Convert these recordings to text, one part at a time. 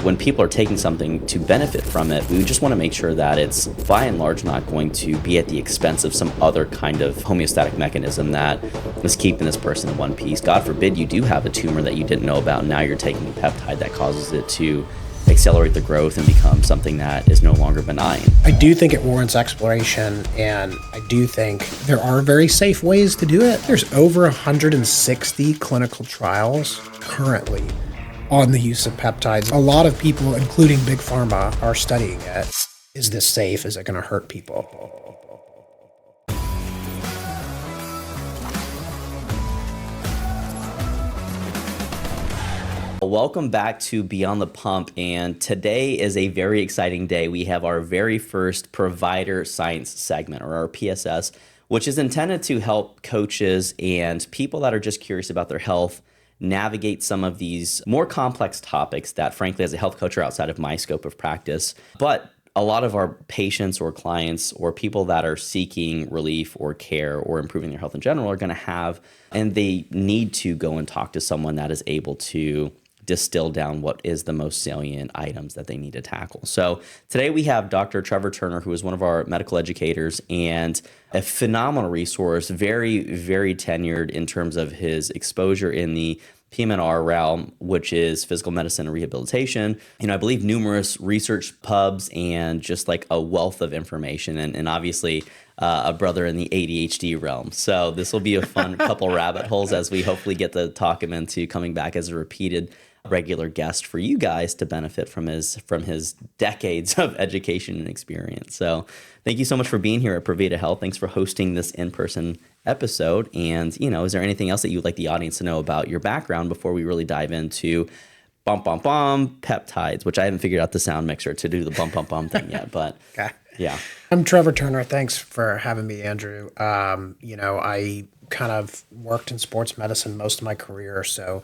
When people are taking something to benefit from it, we just want to make sure that it's by and large not going to be at the expense of some other kind of homeostatic mechanism that is keeping this person in one piece. God forbid you do have a tumor that you didn't know about, and now you're taking a peptide that causes it to accelerate the growth and become something that is no longer benign. I do think it warrants exploration, and I do think there are very safe ways to do it. There's over 160 clinical trials currently on the use of peptides. A lot of people, including big pharma, are studying it. Is this safe? Is it going to hurt people? Welcome back to Beyond the Pump, and today is a very exciting day. We have our very first provider science segment, or our PSS, which is intended to help coaches and people that are just curious about their health navigate some of these more complex topics that, frankly, as a health coach, are outside of my scope of practice. But a lot of our patients or clients or people that are seeking relief or care or improving their health in general are going to have, and they need to go and talk to someone that is able to distill down what is the most salient items that they need to tackle. So today we have Dr. Trevor Turner, who is one of our medical educators and a phenomenal resource, very, very tenured in terms of his exposure in the PM&R realm, which is physical medicine and rehabilitation. I believe numerous research pubs and just like a wealth of information, and obviously a brother in the ADHD realm. So this will be a fun couple rabbit holes as we hopefully get to talk him into coming back as a repeated regular guest for you guys to benefit from his decades of education and experience. So thank you so much for being here at Provida Health. Thanks for hosting this in-person episode. And, is there anything else that you'd like the audience to know about your background before we really dive into peptides, which I haven't figured out the sound mixer to do the thing yet, but Okay. Yeah. I'm Trevor Turner. Thanks for having me, Andrew. I kind of worked in sports medicine most of my career. So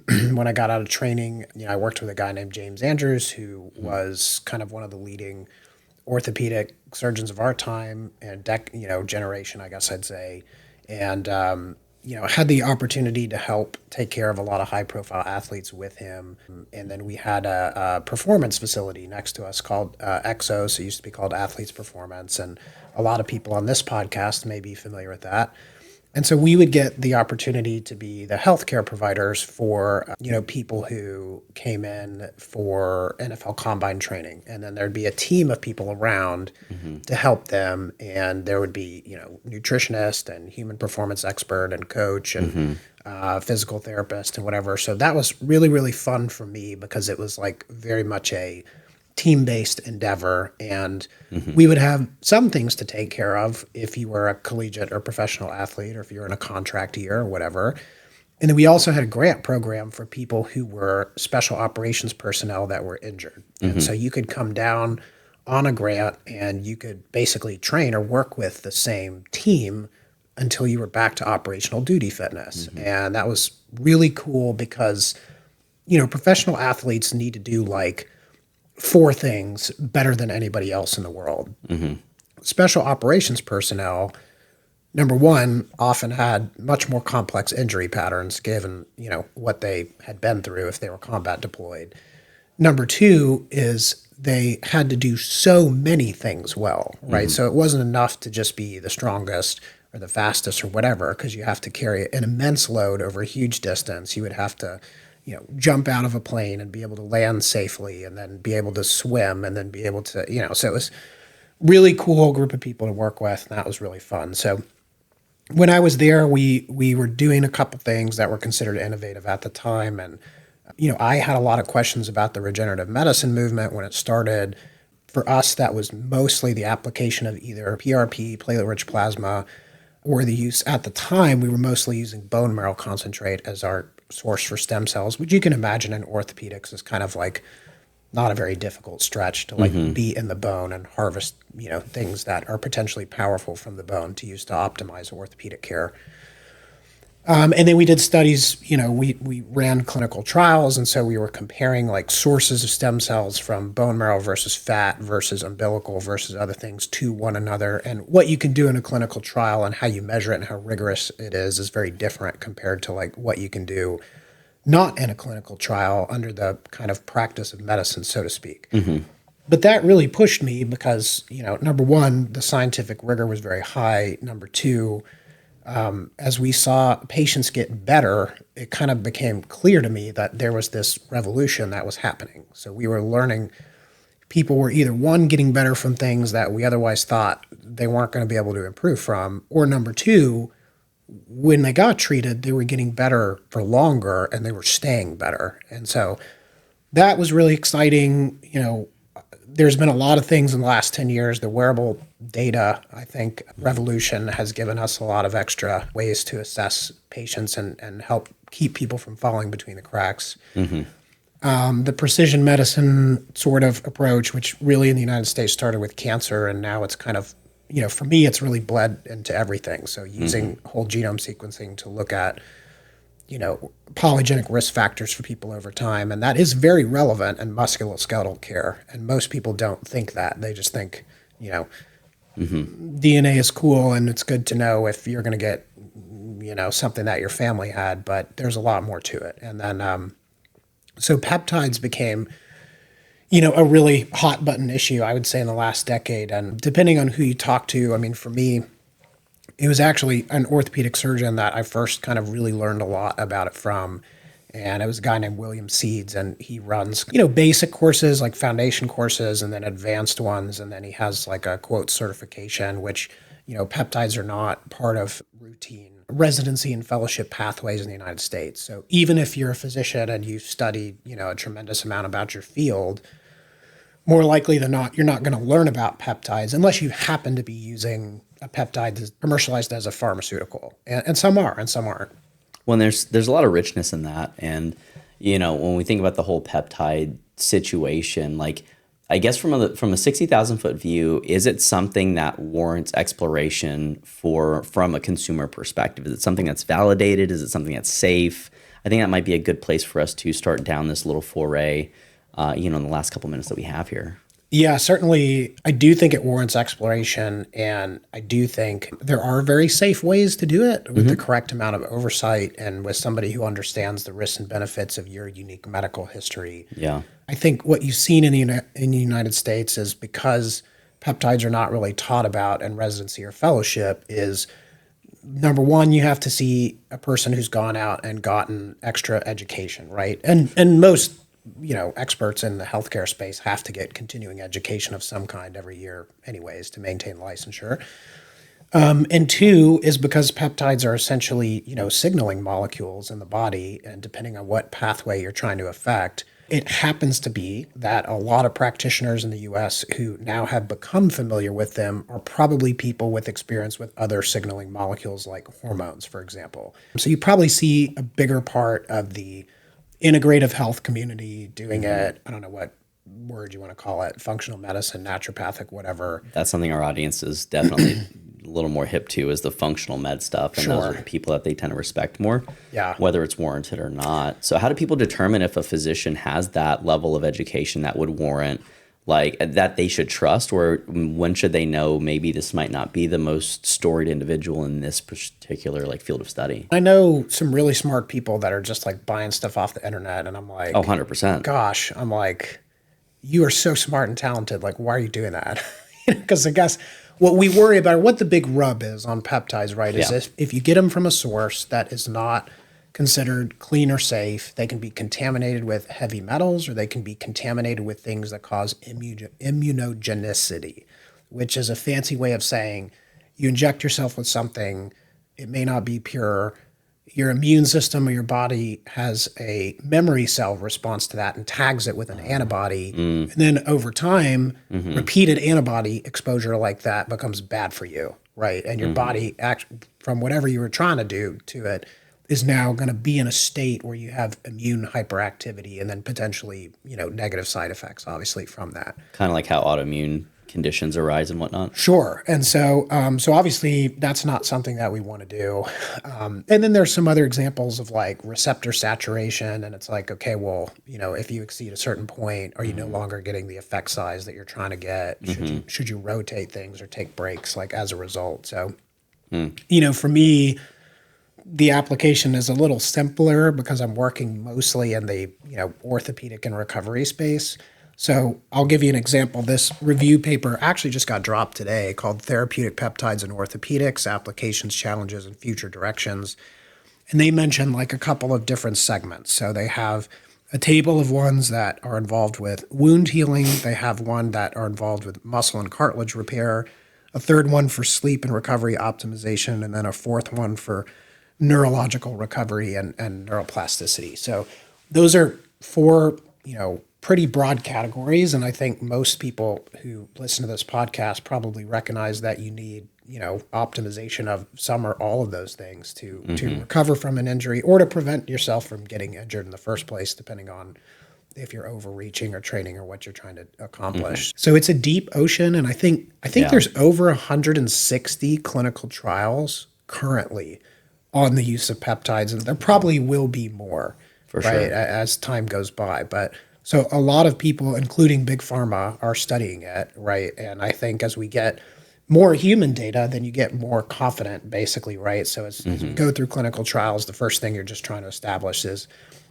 when I got out of training, I worked with a guy named James Andrews, who was kind of one of the leading orthopedic surgeons of our time and generation, I guess I'd say. And, had the opportunity to help take care of a lot of high profile athletes with him. And then we had a performance facility next to us called Exos. It used to be called Athletes Performance. And a lot of people on this podcast may be familiar with that. And so we would get the opportunity to be the healthcare providers for, people who came in for NFL Combine training. And then there'd be a team of people around to help them. And there would be, nutritionist and human performance expert and coach and physical therapist and whatever. So that was really, really fun for me because it was like very much a team-based endeavor, and we would have some things to take care of if you were a collegiate or professional athlete or if you're in a contract year or whatever. And then we also had a grant program for people who were special operations personnel that were injured. And so you could come down on a grant and you could basically train or work with the same team until you were back to operational duty fitness. And that was really cool because, professional athletes need to do like 4 things better than anybody else in the world. Special operations personnel, number one, often had much more complex injury patterns given, what they had been through if they were combat deployed. Number two is they had to do so many things well, right? So it wasn't enough to just be the strongest or the fastest or whatever, because you have to carry an immense load over a huge distance. You would have to jump out of a plane and be able to land safely and then be able to swim and then be able to, so it was really cool group of people to work with. And that was really fun. So when I was there, we were doing a couple things that were considered innovative at the time. And, I had a lot of questions about the regenerative medicine movement when it started. For us, that was mostly the application of either PRP, platelet-rich plasma, or the use at the time, we were mostly using bone marrow concentrate as our source for stem cells, which you can imagine in orthopedics is kind of like not a very difficult stretch to like be in the bone and harvest, things that are potentially powerful from the bone to use to optimize orthopedic care. And then we did studies, we ran clinical trials. And so we were comparing like sources of stem cells from bone marrow versus fat versus umbilical versus other things to one another. And what you can do in a clinical trial and how you measure it and how rigorous it is very different compared to like what you can do not in a clinical trial under the kind of practice of medicine, so to speak. But that really pushed me because, number one, the scientific rigor was very high. Number two, as we saw patients get better, it kind of became clear to me that there was this revolution that was happening. So we were learning people were either one, getting better from things that we otherwise thought they weren't going to be able to improve from, or number two, when they got treated, they were getting better for longer and they were staying better. And so that was really exciting. There's been a lot of things in the last 10 years. The wearable data, I think, revolution has given us a lot of extra ways to assess patients and help keep people from falling between the cracks. The precision medicine sort of approach, which really in the United States started with cancer, and now it's kind of, for me, it's really bled into everything. So using whole genome sequencing to look at polygenic risk factors for people over time. And that is very relevant in musculoskeletal care. And most people don't think that. They just think, DNA is cool and it's good to know if you're going to get, something that your family had, but there's a lot more to it. And then, so peptides became, a really hot button issue, I would say, in the last decade. And depending on who you talk to, I mean, for me, it was actually an orthopedic surgeon that I first kind of really learned a lot about it from. And it was a guy named William Seeds, and he runs, basic courses like foundation courses and then advanced ones. And then he has like a quote certification, which, peptides are not part of routine residency and fellowship pathways in the United States. So even if you're a physician and you studied, a tremendous amount about your field, more likely than not, you're not going to learn about peptides unless you happen to be using a peptide that's commercialized as a pharmaceutical. And some are, and some aren't. Well, there's a lot of richness in that. And, when we think about the whole peptide situation, like, I guess from a 60,000 foot view, is it something that warrants exploration from a consumer perspective? Is it something that's validated? Is it something that's safe? I think that might be a good place for us to start down this little foray, in the last couple minutes that we have here. Yeah, certainly. I do think it warrants exploration, and I do think there are very safe ways to do it with the correct amount of oversight and with somebody who understands the risks and benefits of your unique medical history. Yeah. I think what you've seen in the United States is because peptides are not really taught about in residency or fellowship is, number one, you have to see a person who's gone out and gotten extra education, right? And most experts in the healthcare space have to get continuing education of some kind every year anyways to maintain licensure. And two is because peptides are essentially, signaling molecules in the body, and depending on what pathway you're trying to affect, it happens to be that a lot of practitioners in the US who now have become familiar with them are probably people with experience with other signaling molecules like hormones, for example. So you probably see a bigger part of the integrative health community doing it. I don't know what word you want to call it, functional medicine, naturopathic, whatever. That's something our audience is definitely a little more hip to, is the functional med stuff. And those are the people that they tend to respect more, whether it's warranted or not. So how do people determine if a physician has that level of education that would warrant, like, that they should trust, or when should they know maybe this might not be the most storied individual in this particular field of study? I know some really smart people that are just buying stuff off the internet, and I'm like, oh, 100%. Gosh, I'm like, you are so smart and talented. Like, why are you doing that? Because I guess what we worry about, what the big rub is on peptides, right, is if you get them from a source that is not considered clean or safe, they can be contaminated with heavy metals, or they can be contaminated with things that cause immunogenicity, which is a fancy way of saying you inject yourself with something, it may not be pure, your immune system or your body has a memory cell response to that and tags it with an antibody. And then over time, repeated antibody exposure like that becomes bad for you, right? And your body, from whatever you were trying to do to it, is now going to be in a state where you have immune hyperactivity and then potentially, negative side effects, obviously, from that. Kind of like how autoimmune conditions arise and whatnot. Sure. And so obviously that's not something that we want to do. And then there's some other examples of receptor saturation. And it's like, okay, well, if you exceed a certain point, are you no longer getting the effect size that you're trying to get? Should you rotate things or take breaks as a result? So, for me, the application is a little simpler because I'm working mostly in the, orthopedic and recovery space. So I'll give you an example. This review paper actually just got dropped today called Therapeutic Peptides in Orthopedics, Applications, Challenges, and Future Directions. And they mention like a couple of different segments. So they have a table of ones that are involved with wound healing. They have one that are involved with muscle and cartilage repair, a third one for sleep and recovery optimization, and then a fourth one for neurological recovery and neuroplasticity. So those are four, pretty broad categories. And I think most people who listen to this podcast probably recognize that you need, optimization of some or all of those things to recover from an injury or to prevent yourself from getting injured in the first place, depending on if you're overreaching or training or what you're trying to accomplish. So it's a deep ocean. And I think there's over 160 clinical trials currently on the use of peptides. And there probably will be more, For right, sure. as time goes by. But so a lot of people, including big pharma, are studying it, right? And I think as we get more human data, then you get more confident, basically, right? So as we go through clinical trials, the first thing you're just trying to establish is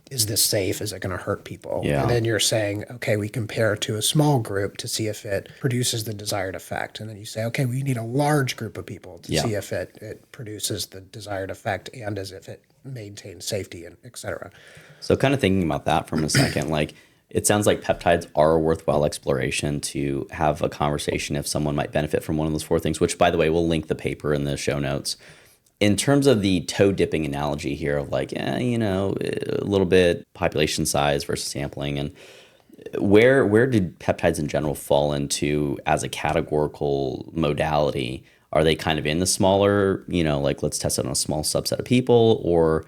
this safe? Is it going to hurt people? Yeah. And then you're saying, okay, we compare to a small group to see if it produces the desired effect. And then you say, okay, we need a large group of people to see if it produces the desired effect and as if it maintains safety, and et cetera. So kind of thinking about that for a second, like it sounds like peptides are a worthwhile exploration to have a conversation if someone might benefit from one of those four things, which, by the way, we'll link the paper in the show notes. In terms of the toe dipping analogy here of like, a little bit population size versus sampling, and where did peptides in general fall into as a categorical modality? Are they kind of in the smaller, like let's test it on a small subset of people, or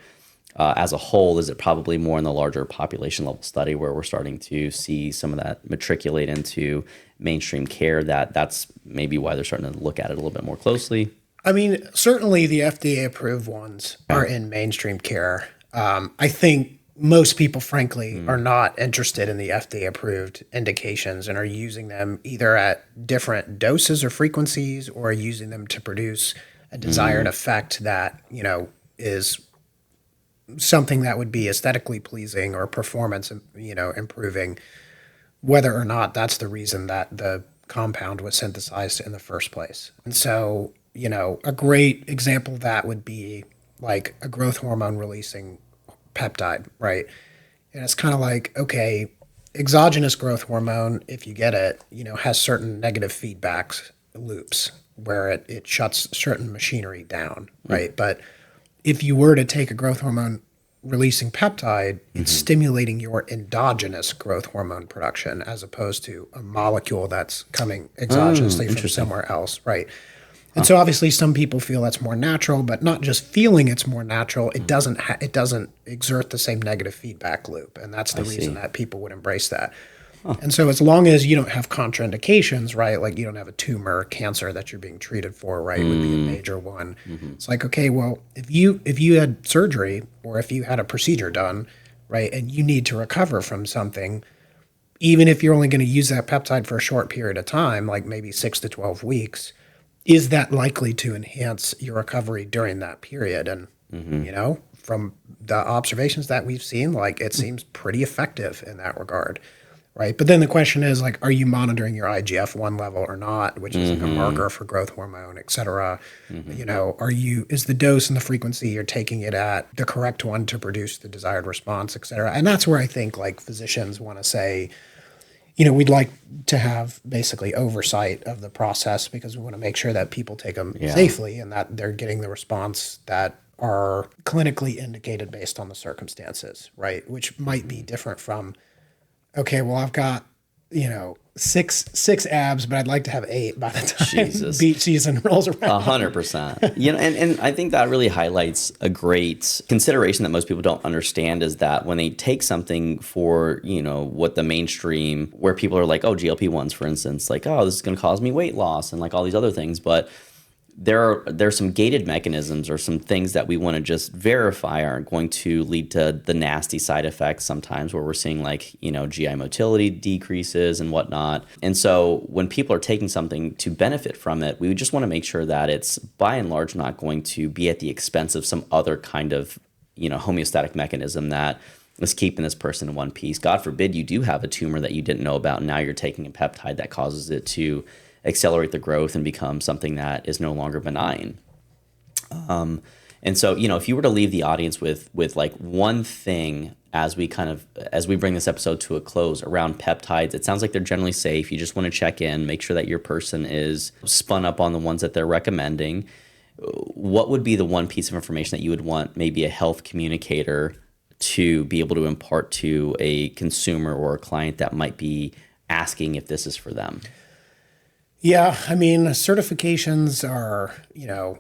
as a whole, is it probably more in the larger population level study where we're starting to see some of that matriculate into mainstream care? That's maybe why they're starting to look at it a little bit more closely. I mean, certainly the FDA approved ones are in mainstream care. I think most people, frankly, are not interested in the FDA approved indications and are using them either at different doses or frequencies or using them to produce a desired effect that, is something that would be aesthetically pleasing or performance, improving, whether or not that's the reason that the compound was synthesized in the first place. And so, a great example of that would be like a growth hormone releasing peptide, right? And it's kind of like, okay, exogenous growth hormone, if you get it, has certain negative feedbacks loops where it shuts certain machinery down, right? But if you were to take a growth hormone releasing peptide, it's stimulating your endogenous growth hormone production as opposed to a molecule that's coming exogenously from somewhere else, right? And so obviously some people feel that's more natural, but not just feeling it's more natural, it doesn't exert the same negative feedback loop. And that's the reason that people would embrace that. And so as long as you don't have contraindications, right, like you don't have a tumor or cancer that you're being treated for, right, would be a major one. It's like, okay, well, if you had surgery or if you had a procedure done, right, and you need to recover from something, even if you're only going to use that peptide for a short period of time, like maybe 6 to 12 weeks, is that likely to enhance your recovery during that period? And, from the observations that we've seen, like it seems pretty effective in that regard. Right. But then the question is, like, are you monitoring your IGF-1 level or not, which is like a marker for growth hormone, et cetera? Is the dose and the frequency you're taking it at the correct one to produce the desired response, et cetera? And that's where I think like physicians want to say, we'd like to have basically oversight of the process because we want to make sure that people take them safely and that they're getting the response that are clinically indicated based on the circumstances, right? Which might be different from, okay, well, I've got, six abs, but I'd like to have 8 by the time beach season rolls around. 100%. And I think that really highlights a great consideration that most people don't understand is that when they take something for, what the mainstream, where people are like, oh, GLP-1s, for instance, like, oh, this is going to cause me weight loss and like all these other things. But there's some gated mechanisms or some things that we want to just verify aren't going to lead to the nasty side effects sometimes, where we're seeing like, GI motility decreases and whatnot. And so when people are taking something to benefit from it, we just want to make sure that it's by and large not going to be at the expense of some other kind of, homeostatic mechanism that is keeping this person in one piece. God forbid you do have a tumor that you didn't know about, and now you're taking a peptide that causes it to accelerate the growth and become something that is no longer benign. And so, if you were to leave the audience with like one thing as we bring this episode to a close around peptides, it sounds like they're generally safe. You just want to check in, make sure that your person is spun up on the ones that they're recommending. What would be the one piece of information that you would want maybe a health communicator to be able to impart to a consumer or a client that might be asking if this is for them? Yeah, I mean, certifications are,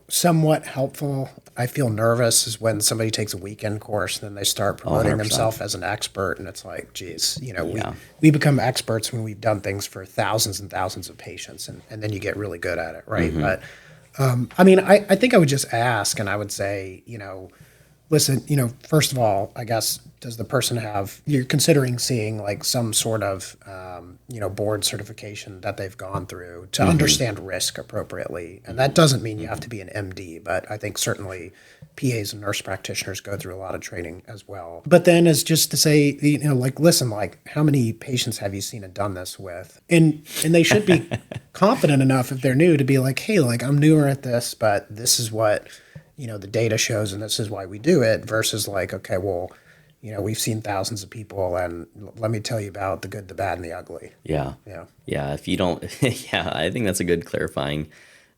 somewhat helpful. I feel nervous is when somebody takes a weekend course and then they start promoting themselves as an expert, and it's like, geez, we become experts when we've done things for thousands and thousands of patients, and then you get really good at it, right? Mm-hmm. But I think I would just ask, and I would say, listen, first of all, I guess, does the person you're considering seeing like some sort of, board certification that they've gone through to understand risk appropriately? And that doesn't mean you have to be an MD, but I think certainly PAs and nurse practitioners go through a lot of training as well. But then is just to say, listen, how many patients have you seen and done this with? And they should be confident enough if they're new to be like, hey, I'm newer at this, but this is what the data shows, and this is why we do it, versus like, okay, well, we've seen thousands of people, and let me tell you about the good, the bad, and the ugly. Yeah. If you don't, I think that's a good clarifying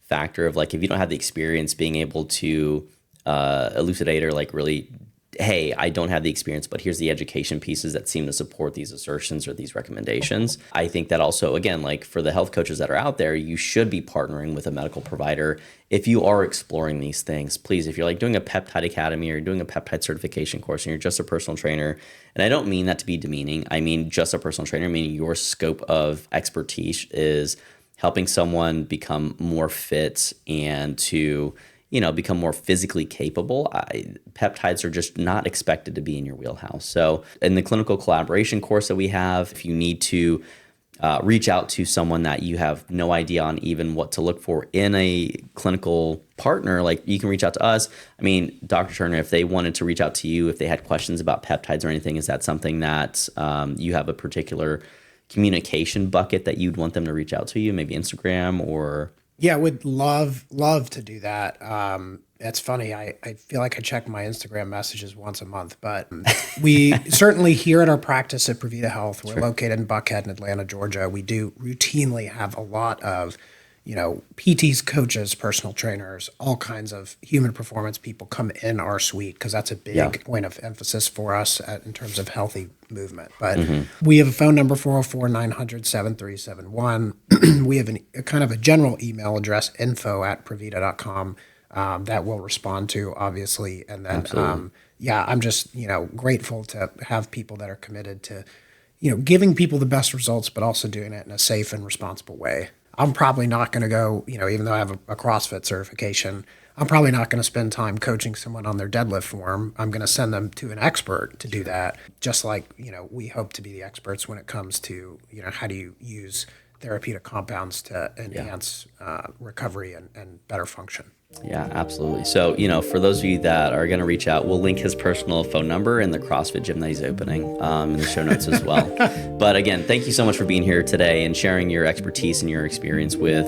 factor of like, if you don't have the experience being able to elucidate or like really, hey, I don't have the experience, but here's the education pieces that seem to support these assertions or these recommendations. I think that also, again, like for the health coaches that are out there, you should be partnering with a medical provider. If you are exploring these things, please, if you're like doing a peptide academy or you're doing a peptide certification course and you're just a personal trainer, and I don't mean that to be demeaning, I mean just a personal trainer, meaning your scope of expertise is helping someone become more fit and to become more physically capable. Peptides are just not expected to be in your wheelhouse. So in the clinical collaboration course that we have, if you need to reach out to someone that you have no idea on even what to look for in a clinical partner, like you can reach out to us. I mean, Dr. Turner, if they wanted to reach out to you, if they had questions about peptides or anything, is that something that you have a particular communication bucket that you'd want them to reach out to you, maybe Instagram or... Yeah, I would love to do that. It's funny. I feel like I check my Instagram messages once a month, but we certainly here at our practice at Previta Health, we're located in Buckhead in Atlanta, Georgia. We do routinely have a lot of, PTs, coaches, personal trainers, all kinds of human performance people come in our suite because that's a big point of emphasis for us in terms of healthy movement. But we have a phone number, 404-900-7371. We have a kind of a general email address, info@previta.com, that we'll respond to, obviously. And then, I'm just, grateful to have people that are committed to, giving people the best results, but also doing it in a safe and responsible way. I'm probably not going to go, even though I have a CrossFit certification, I'm probably not going to spend time coaching someone on their deadlift form. I'm going to send them to an expert to do that. Just like, we hope to be the experts when it comes to, how do you use therapeutic compounds to enhance recovery and better function. Yeah, absolutely. So, for those of you that are going to reach out, we'll link his personal phone number in the CrossFit gym that he's opening in the show notes as well. But again, thank you so much for being here today and sharing your expertise and your experience with,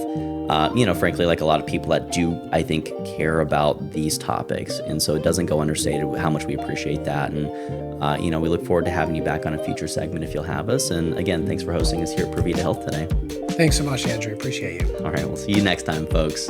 frankly, like a lot of people that do, I think, care about these topics. And so it doesn't go understated how much we appreciate that. And, we look forward to having you back on a future segment if you'll have us. And again, thanks for hosting us here at Previta Health today. Thanks so much, Andrew. Appreciate you. All right. We'll see you next time, folks.